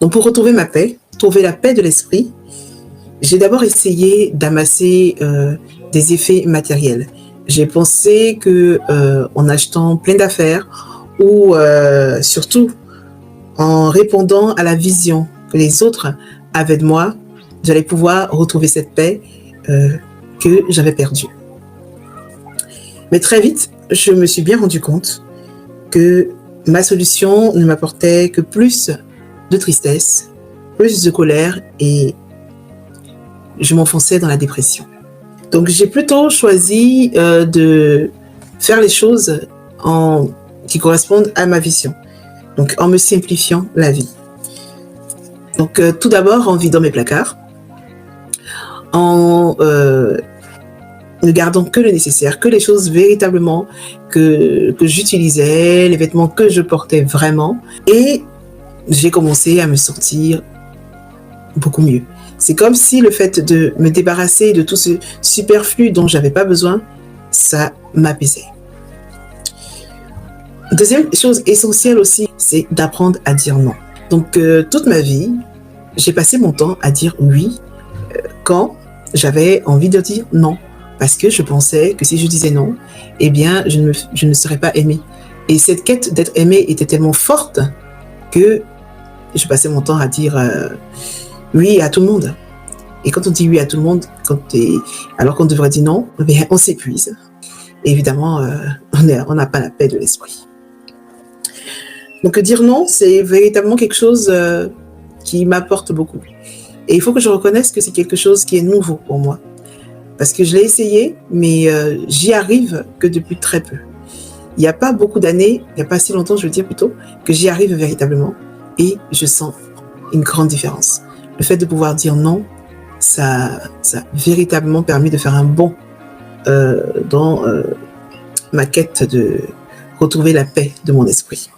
Donc pour retrouver ma paix, trouver la paix de l'esprit, j'ai d'abord essayé d'amasser des effets matériels. J'ai pensé que en achetant plein d'affaires ou surtout en répondant à la vision que les autres avaient de moi, j'allais pouvoir retrouver cette paix que j'avais perdue. Mais très vite, je me suis bien rendu compte que ma solution ne m'apportait que plus de tristesse, plus de colère et je m'enfonçais dans la dépression. Donc j'ai plutôt choisi de faire les choses qui correspondent à ma vision, donc en me simplifiant la vie. Donc tout d'abord en vidant mes placards, en ne gardant que le nécessaire, que les choses véritablement que j'utilisais, les vêtements que je portais vraiment. Et j'ai commencé à me sentir beaucoup mieux. C'est comme si le fait de me débarrasser de tout ce superflu dont j'avais pas besoin, ça m'apaisait. Deuxième chose essentielle aussi, c'est d'apprendre à dire non. Donc toute ma vie, j'ai passé mon temps à dire oui quand j'avais envie de dire non. Parce que je pensais que si je disais non, eh bien, je ne serais pas aimée. Et cette quête d'être aimée était tellement forte que je passais mon temps à dire oui à tout le monde. Et quand on dit oui à tout le monde, alors qu'on devrait dire non, eh bien, on s'épuise. Et évidemment, on n'a pas la paix de l'esprit. Donc dire non, c'est véritablement quelque chose qui m'apporte beaucoup. Et il faut que je reconnaisse que c'est quelque chose qui est nouveau pour moi. Parce que je l'ai essayé, mais j'y arrive que depuis très peu. Il n'y a pas beaucoup d'années, il n'y a pas si longtemps, je veux dire plutôt, que j'y arrive véritablement. Et je sens une grande différence. Le fait de pouvoir dire non, ça a véritablement permis de faire un bond dans ma quête de retrouver la paix de mon esprit.